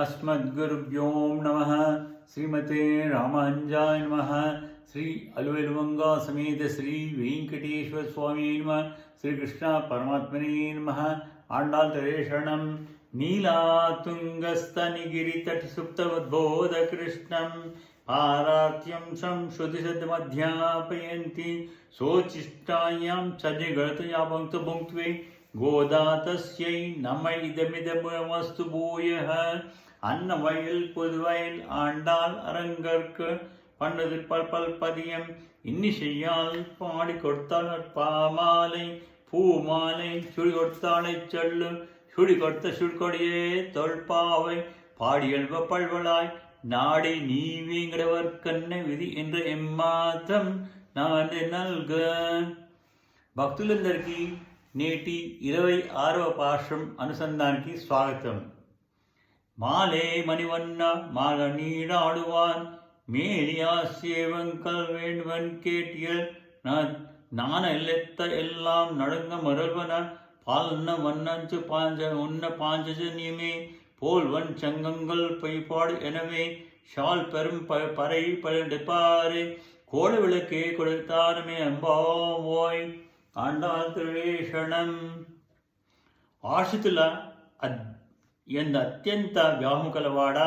अस्मद्गुरुभ्यो नमः। श्रीमते रामानुजाय नमः। श्री अलवेलुमंगा समेत श्री वेंकटेश्वर स्वामी नमः। श्री कृष्ण परमात्मने नमः। आंडाल शरणं नीलातुंगस्तनिगिरितट सुप्तवद्बोध कृष्णं पारात्यं संश्रुतिशब्दमध्यापयन्ति सोचिष्टायां सन्निगतया भुङ्क्त्वे गोदा तस्यै नम इदमिदमस्तु भूयः। அன்னவயல் புதுவயல் ஆண்டாள் அரங்கற்கு பண்ணது பல்பதியம் இன்னிசையால் பாடி கொடுத்தாள் பாமாலை பூமாலை சுடி கொடுத்தாளை சொல்லு சுடி கொடுத்த சுடிக்கொடியே தொல்பாவை பாடி எழுவ பல்வளாய் நாடி நீ வீங்கடவர் கண்ண విధి என்ற ఎమ్మాత్రం నాది నల్గ. భక్తులందరికీ నేటి 26వ పాశ్రం అనుసంధానికి స్వాగతం. மாலே மணிவண்ண மாக நீடாடுவான் மேலியாசியவங்கள் வேண்டுவன் கேட்டியல் நான எல்லெத்த எல்லாம் நடுங்க மரல்வன பால்ன வண்ணஞ்சு பாஞ்ச உன்ன பாஞ்சஜன்யமே போல்வன் சங்கங்கள் பொய்பாடு எனவே ஷால் பெரும் பறை படைப்பாரே கோட விளக்கே கொடுத்தாரமே அம்பாவோய் ஆண்டாள் திரேஷணம். ఆశితుల ఎంత అత్యంత వ్యాముకలవాడా,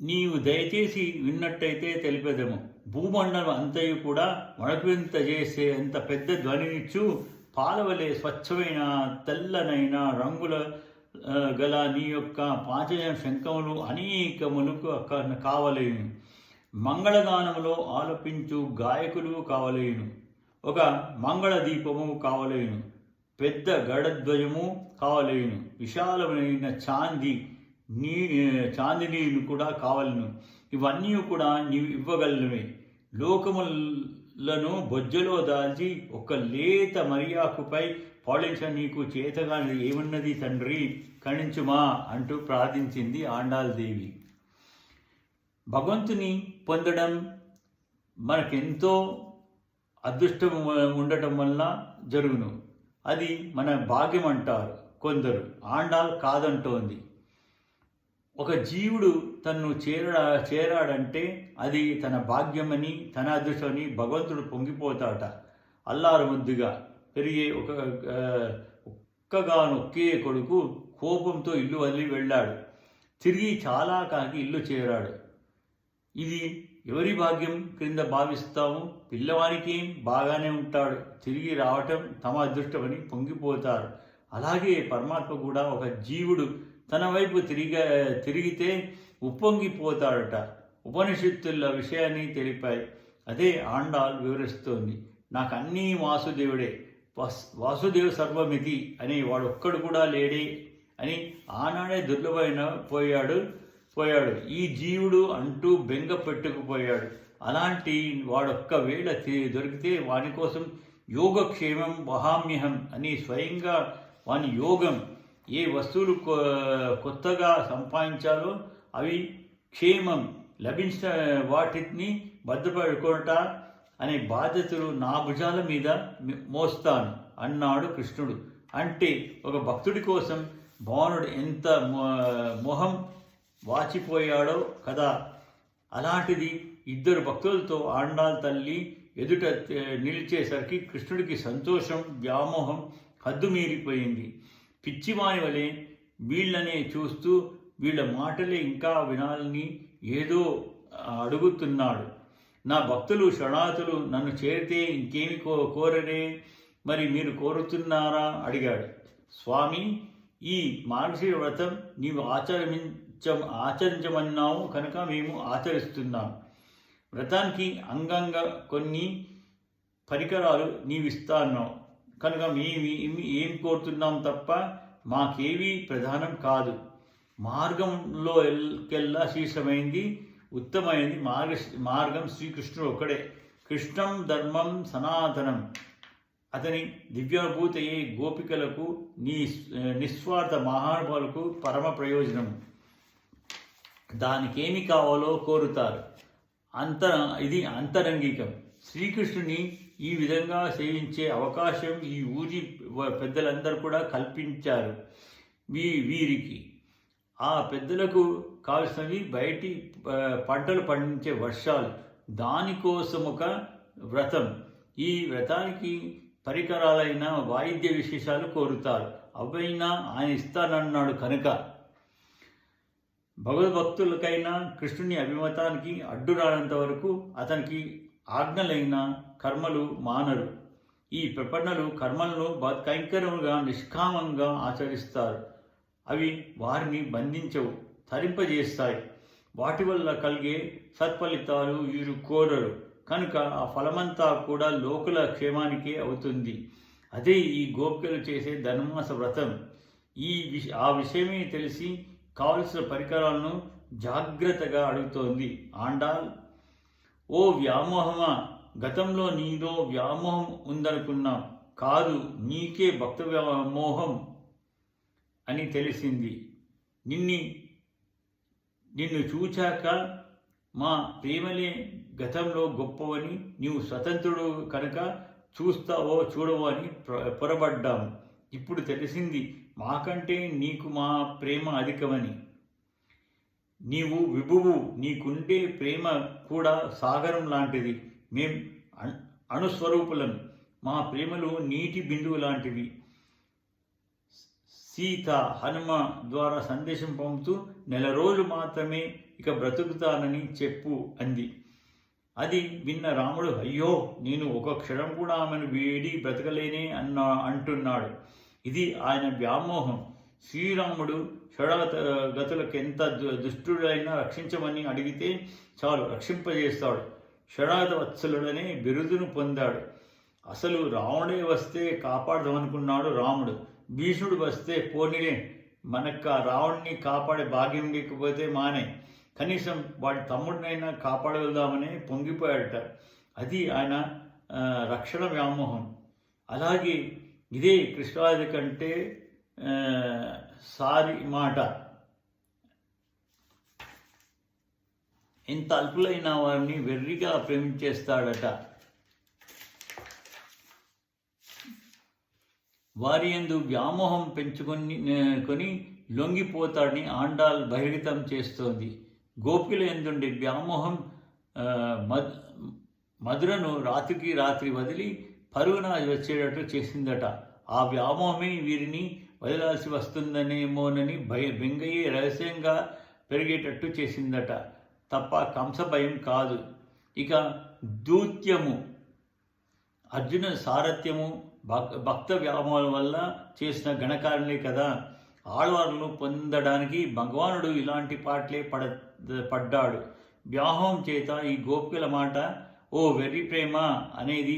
నీవు దయచేసి విన్నట్టయితే తెలిపెదము. భూమండలం అంతయు కూడా వణకువింత చేసే అంత పెద్ద ధ్వనినిచ్చు పాలవలే స్వచ్ఛమైన తెల్లనైన రంగుల గల నీ యొక్క పాంచజన శంఖములు అనేకములకు కావలేను. మంగళగానములో ఆలపించు గాయకులు కావలేను. ఒక మంగళ దీపము కావలేను. పెద్ద గడధ్వజము కావలేను. విశాలమైన చాందినీను కూడా కావలను. ఇవన్నీ కూడా నీవు ఇవ్వగలవే. లోకములను బొజ్జలో దాల్చి ఒక లేత మరియాకుపై పౌళించ నీకు చేతగాని ఏమున్నది తండ్రి, కరుణించుమా అంటూ ప్రార్థించింది ఆండాళ్ దేవి. భగవంతుని పొందడం మనకెంతో అదృష్టం ఉండటం వల్ల జరుగును. అది మన భాగ్యం అంటారు కొందరు. ఆండాళ్ కాదంటోంది. ఒక జీవుడు తన్ను చేరాడంటే అది తన భాగ్యమని, తన అదృష్టమని భగవంతుడు పొంగిపోతాట. అల్లారు ముద్దుగా పెరిగే ఒక్కగానొక్కే కొడుకు కోపంతో ఇల్లు వదిలి వెళ్ళాడు. తిరిగి చాలా కాకి ఇల్లు చేరాడు. ఇది ఎవరి భాగ్యం క్రింద భావిస్తాము? పిల్లవానికి బాగానే ఉంటాడు, తిరిగి రావటం తమ అదృష్టమని పొంగిపోతారు. అలాగే పరమాత్మ కూడా ఒక జీవుడు తన వైపు తిరిగితే ఉప్పొంగిపోతాడట. ఉపనిషత్తుల విషయాన్ని తెలిపాయి. అదే ఆండాళ్ వివరిస్తోంది. నాకు అన్నీ వాసుదేవుడే, వాసుదేవ సర్వమితి అని వాడు ఒక్కడు కూడా లేడే అని ఆనాడే దుర్లభమైన పోయాడు. ఈ జీవుడు అంటూ బెంగ పెట్టుకుపోయాడు. అలాంటి వాడొక్కవేళ దొరికితే వాని కోసం యోగక్షేమం వహామ్యహం అని స్వయంగా వాని యోగం, ఏ వస్తువులు కొత్తగా సంపాదించాలో అవి క్షేమం లభించిన వాటిని భద్రపడుకోట అనే బాధ్యతలు నా భుజాల మీద మోస్తాను అన్నాడు కృష్ణుడు. అంటే ఒక భక్తుడి కోసం భగవానుడు ఎంత మొహం వాచిపోయాడో కదా. అలాంటిది ఇద్దరు భక్తులతో ఆండాళ్ తల్లి ఎదుట నిలిచేసరికి కృష్ణుడికి సంతోషం, వ్యామోహం హద్దుమీరిపోయింది. పిచ్చివాని వలె వీళ్ళనే చూస్తూ వీళ్ళ మాటలే ఇంకా వినాలని ఏదో అడుగుతున్నాడు. నా భక్తులు శరణాతులు నన్ను చేరితే ఇంకేమి కోరరే, మరి మీరు కోరుతున్నారా అడిగాడు. స్వామి, ఈ మార్గశిర వ్రతం నీవు ఆచరించమన్నావు కనుక మేము ఆచరిస్తున్నాం. వ్రతానికి అంగంగా కొన్ని పరికరాలు నీవిస్తాన్నావు కనుక మేము ఏం కోరుతున్నాం తప్ప మాకేవీ ప్రధానం కాదు. మార్గంలో కెల్లా శీర్షమైంది, ఉత్తమైంది మార్గం శ్రీకృష్ణుడు ఒక్కడే. కృష్ణం ధర్మం సనాతనం. అతని దివ్యానుభూతయే గోపికలకు, నిస్వార్థ మహానుభావులకు పరమ ప్రయోజనం. దానికేమి కావాలో కోరుతారు. ఇది అంతరంగికం. శ్రీకృష్ణుని ఈ విధంగా సేవించే అవకాశం ఈ ఊరి పెద్దలందరూ కూడా కల్పించారు వీరికి. ఆ పెద్దలకు కావాల్సినవి బయటి పంటలు పండించే వర్షాలు, దానికోసం ఒక వ్రతం. ఈ వ్రతానికి పరికరాలైన వాయిద్య విశేషాలు కోరుతారు. అవైనా ఆయన ఇస్తానన్నాడు కనుక భగవద్భక్తులకైనా కృష్ణుని అభిమతానికి అడ్డు రానంత వరకు అతనికి ఆజ్ఞలైన కర్మలు మానరు. ఈ ప్రపన్నలు కర్మలను కైంకర్యముగా నిష్కామంగా ఆచరిస్తారు. అవి వారిని బంధించవు, తరింపజేస్తాయి. వాటి వల్ల కలిగే సత్ఫలితాలు వీరు కోరరు కనుక ఆ ఫలమంతా కూడా లోకుల క్షేమానికే అవుతుంది. అదే ఈ గోపికలు చేసే ధనుర్మాస వ్రతం. ఆ విషయమే తెలిసి కావలసిన పరికరాలను జాగ్రత్తగా అడుగుతోంది ఆండాల్. ఓ వ్యామోహమా, గతంలో నీలో వ్యామోహం ఉందనుకున్నా, కాదు, నీకే భక్త వ్యామోహం అని తెలిసింది. నిన్ను చూచాక మా ప్రేమలే గతంలో గొప్పవని, నీవు స్వతంత్రుడు కనుక చూస్తావో చూడవో అని పొరబడ్డాము. ఇప్పుడు తెలిసింది మాకంటే నీకు మా ప్రేమ అధికమని. నీవు విభువు, నీకుండే ప్రేమ కూడా సాగరం లాంటిది. మేం అణుస్వరూపులం, మా ప్రేమలు నీటి బిందువు లాంటివి. సీత హనుమ ద్వారా సందేశం పంపుతూ 4 రోజులు మాత్రమే ఇక బ్రతుకుతానని చెప్పు అంది. అది విన్న రాముడు, అయ్యో, నేను ఒక క్షణం కూడా ఆమెను వేడి బ్రతకలేనే అంటున్నాడు. ఇది ఆయన వ్యామోహం. శ్రీరాముడు షడాగతులకెంత దుష్టుడైనా రక్షించమని అడిగితే చాలు, రక్షింపజేస్తాడు. షడాగత వత్సలుడనే బిరుదును పొందాడు. అసలు రావణే వస్తే కాపాడదామనుకున్నాడు రాముడు. భీష్ముడు వస్తే పోనీలే, మనకు రావణ్ణి కాపాడే భాగ్యం లేకపోతే మానే, కనీసం వాడి తమ్ముడినైనా కాపాడగలుగుదామని పొంగిపోయాడట. అది ఆయన రక్షణ వ్యామోహం. అలాగే ఇదే కృష్ణాది కంటే సారి మాట. ఎంత అల్పులైన వారిని వెర్రిగా ప్రేమించేస్తాడట. వారి యందు వ్యామోహం పెంచుకొని లొంగిపోతాడని ఆండాల్ బహిర్గతం చేస్తోంది. గోపికల యందుండే వ్యామోహం మధురను రాత్రికి రాత్రి వదిలి పరుగున వచ్చేటట్టు చేసిందట. ఆ వ్యామోహమే వీరిని వదలాల్సి వస్తుందనేమోనని బెంగయ్యే రహస్యంగా పెరిగేటట్టు చేసిందట తప్ప కంస భయం కాదు. ఇక దూత్యము, అర్జున సారథ్యము భక్త వ్యామోహం వల్ల చేసిన ఘనకారణలే కదా. ఆళ్వార్లను పొందడానికి భగవానుడు ఇలాంటి పాటలే పడ్డాడు. వ్యామోహం చేత ఈ గోపికల మాట ఓ వెర్రి ప్రేమ అనేది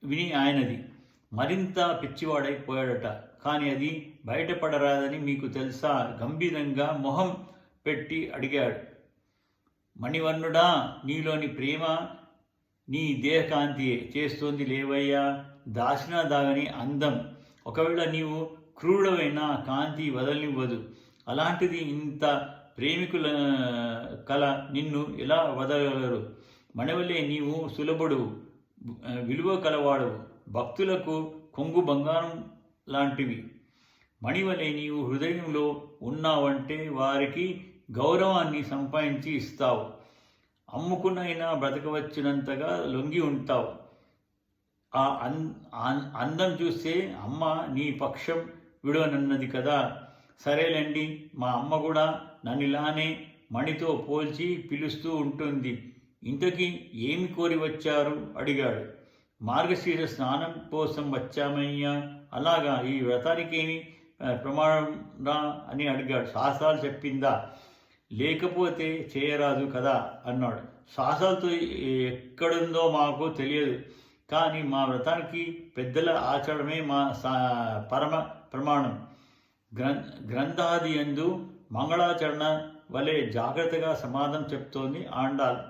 విని ఆయనది మరింత పిచ్చివాడైపోయాడట. కానీ అది బయటపడరాదని మీకు తెలుసా? గంభీరంగా మొహం పెట్టి అడిగాడు. మణివర్ణుడా, నీలోని ప్రేమ నీ దేహకాంతియే చేస్తోంది లేవయ్యా. దాచినా దాగని అందం. ఒకవేళ నీవు క్రూరుడవైన కాంతి వదలనివ్వదు. అలాంటిది ఇంత ప్రేమికుల కల నిన్ను ఎలా వదలగలరు? మణివలే నీవు సులభుడు, విలువ కలవాడవు, భక్తులకు కొంగు బంగారం లాంటివి. మణివలే నీవు హృదయంలో ఉన్నావంటే వారికి గౌరవాన్ని సంపాదించి ఇస్తావు. అమ్ముకునైనా బ్రతకవచ్చినంతగా లొంగి ఉంటావు. ఆ అందం చూస్తే అమ్మ నీ పక్షం విడవనన్నది కదా. సరేలేండి, మా అమ్మ కూడా నన్ను ఇలానే మణితో పోల్చి పిలుస్తూ ఉంటుంది. ఇంతకీ ఏమి కోరి వచ్చారు అడిగాడు. మార్గశీర స్నానం కోసం వచ్చామయ్యా. అలాగా, ఈ వ్రతానికేమి ప్రమాణం రా అని అడిగాడు. శాస్త్రాలు చెప్పిందా? లేకపోతే చేయరాదు కదా అన్నాడు. శాస్త్రాలతో ఎక్కడుందో మాకు తెలియదు, కానీ మా వ్రతానికి పెద్దల ఆచరణమే మా పరమ ప్రమాణం. గ్రంథాది యందు మంగళాచరణ వలె జాగ్రత్తగా సమాధానం చెప్తోంది ఆండాల్.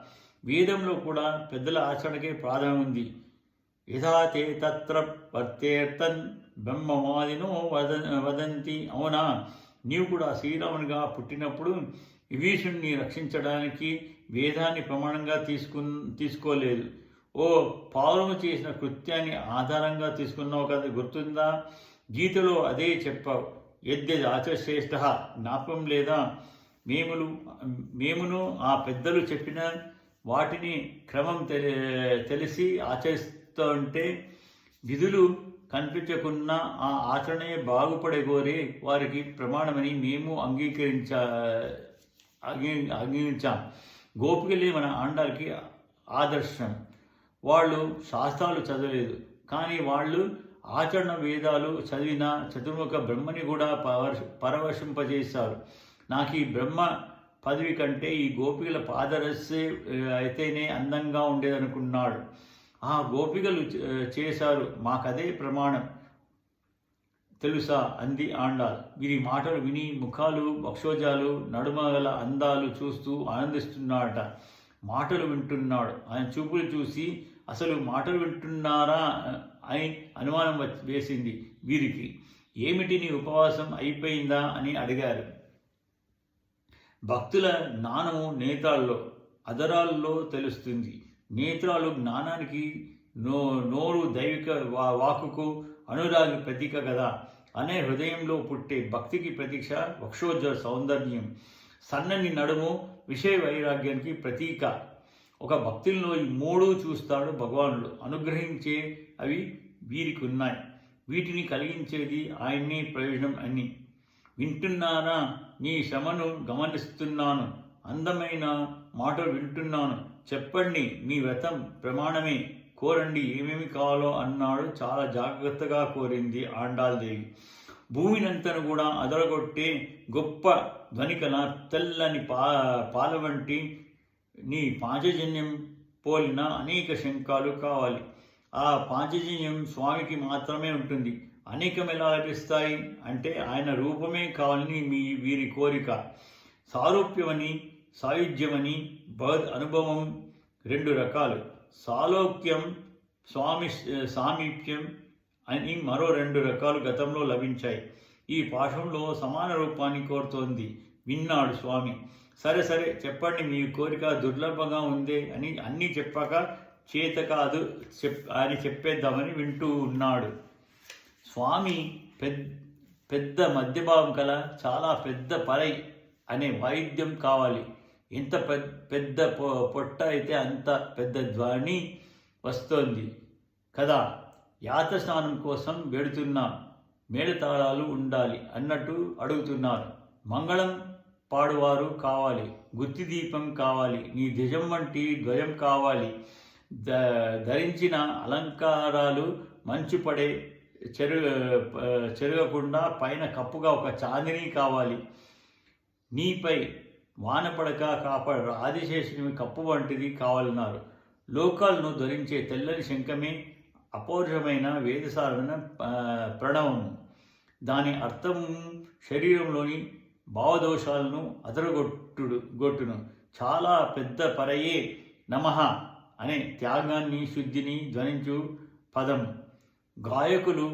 వేదంలో కూడా పెద్దల ఆచరణకే ప్రాధాన్యం ఉంది. యథాతే తత్ర వర్తేర్తన్ బ్రహ్మవాదినో వదంతి. అవునా, నీవు కూడా శ్రీరామునిగా పుట్టినప్పుడు విభీషణుని రక్షించడానికి వేదాన్ని ప్రమాణంగా తీసుకోలేదు. ఓ పావురము చేసిన కృత్యాన్ని ఆధారంగా తీసుకున్నావు కదా, గుర్తుందా? గీతలో అదే చెప్పావు. యద్యద్ ఆచశ్రేష్ఠ, జ్ఞాపకం లేదా? మేమును ఆ పెద్దలు చెప్పిన వాటిని క్రమం తెలిసి ఆచరిస్తుంటే విధులు కనిపించకున్న ఆ ఆచరణే బాగుపడగోరే వారికి ప్రమాణమని మేము అంగీకరించాం. గోపికలే మన ఆండాలకి ఆదర్శం. వాళ్ళు శాస్త్రాలు చదవలేదు, కానీ వాళ్ళు ఆచరణ వేదాలు చదివిన చతుర్ముఖ బ్రహ్మని కూడా పరవశింపజేశారు. నాకు ఈ బ్రహ్మ పదవి కంటే ఈ గోపికల పాదరస్సే అయితేనే అందంగా ఉండేదనుకున్నాడు. ఆ గోపికలు చేశారు, మాకదే ప్రమాణం తెలుసా అంది ఆండాల్. వీరి మాటలు విని ముఖాలు, వక్షోజాలు, నడుమగల అందాలు చూస్తూ ఆనందిస్తున్నాడట. మాటలు వింటున్నాడు. ఆయన చూపులు చూసి అసలు మాటలు వింటున్నారా అని అనుమానం వేసింది వీరికి. ఏమిటి, నీ ఉపవాసం అయిపోయిందా అని అడిగారు. భక్తుల జ్ఞానము నేత్రాల్లో, అదరాల్లో తెలుస్తుంది. నేత్రాలు జ్ఞానానికి, నోరు దైవిక వాకుకు అనురాగి ప్రతీక కదా. అనే హృదయంలో పుట్టే భక్తికి ప్రతీక్ష వక్షోజ సౌందర్యం. సన్నని నడుము విషయ వైరాగ్యానికి ప్రతీక. ఒక భక్తుల్లో ఈ మూడు చూస్తాడు భగవానుడు. అనుగ్రహించే అవి వీరికి ఉన్నాయి. వీటిని కలిగించేది ఆయన్నే ప్రయోజనం అని. వింటున్నారా? నీ శ్రమను గమనిస్తున్నాను. అందమైన మాటలు వింటున్నాను. చెప్పండి, మీ వ్రతం ప్రమాణమే. కోరండి, ఏమేమి కావాలో అన్నాడు. చాలా జాగ్రత్తగా కోరింది ఆండాల్దేవి. భూమినంతను కూడా అదరగొట్టే గొప్ప ధ్వనికల తెల్లని పాల వంటి నీ పాంచజన్యం పోలిన అనేక శంఖాలు కావాలి. ఆ పాంచజన్యం స్వామికి మాత్రమే ఉంటుంది. అనేకం ఎలా లభిస్తాయి అంటే ఆయన రూపమే కావాలని వీరి కోరిక. సారూప్యమని, సాయుధ్యమని భగవద్ అనుభవం రెండు రకాలు. సాలోక్యం, సామీప్యం అని మరో రెండు రకాలు గతంలో లభించాయి. ఈ పాఠంలో సమాన రూపాన్ని కోరుతోంది. విన్నాడు స్వామి. సరే సరే చెప్పండి, మీ కోరిక దుర్లభంగా ఉంది అని అన్నీ చెప్పాక చేత కాదు అని చెప్పేద్దామని వింటూ ఉన్నాడు. స్వామి పెద్ద మధ్యభాగం కల చాలా పెద్ద పరై అనే వాయిద్యం కావాలి. ఎంత పెద్ద పొట్ట అయితే అంత పెద్ద ధ్వని వస్తోంది కదా. యాత్ర స్నానం కోసం వెడుతున్నా మేళతాళాలు ఉండాలి అన్నట్టు అడుగుతున్నారు. మంగళం పాడువారు కావాలి. గుత్తి దీపం కావాలి. నీ ధ్వజం వంటి ధ్వజం కావాలి. ధరించిన అలంకారాలు మంచు పడే చెరగకుండా పైన కప్పుగా ఒక చాందిని కావాలి. నీపై వానపడక కాపాడు ఆదిశేషుని కప్పు వంటిది కావాలన్నారు. లోకాలను ధరించే తెల్లని శంఖమే అపౌరుషమైన వేదసారమైన ప్రణవము. దాని అర్థము శరీరంలోని భావదోషాలను గొట్టును. చాలా పెద్ద పరయే నమః అనే త్యాగాన్ని, శుద్ధిని ధ్వనించు పదము. గాయకులు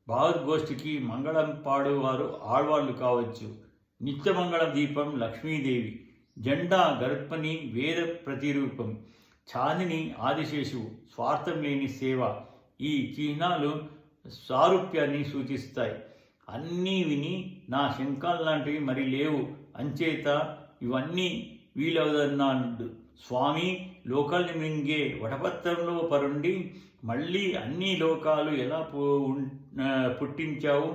భాగవద్గోష్ఠికి మంగళం పాడువారు ఆళ్వాళ్ళు కావచ్చు. నిత్యమంగళ దీపం లక్ష్మీదేవి. జెండా గర్భని వేద ప్రతిరూపం. చాందిని ఆదిశేషువు. స్వార్థం లేని సేవ. ఈ చిహ్నాలు సారూప్యాన్ని సూచిస్తాయి. అన్నీ విని నా శంఖాలు లాంటివి మరి లేవు, అంచేత ఇవన్నీ వీలవదన్నాడు స్వామి. లోకాల్ని మింగే వటపత్రంలో పరుండి మళ్ళీ అన్ని లోకాలు ఎలా పుట్టించావు?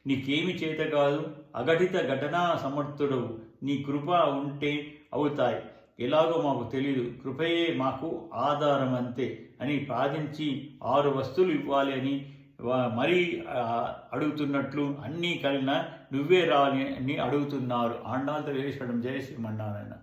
నీకేమి చేత కాదు, అఘటిత ఘటనా సమర్థుడవు. నీ కృప ఉంటే అవుతాయి. ఎలాగో మాకు తెలీదు, కృపయే మాకు ఆధారం అంతే అని ప్రార్థించి 6 వస్తువులు ఇవ్వాలి అని మరీ అడుగుతున్నట్లు అన్నీ కలిగిన నువ్వే రావాలి అని అడుగుతున్నారు. ఆండాల్ తెలియజేయడం. జయ శ్రీమన్నారాయణ.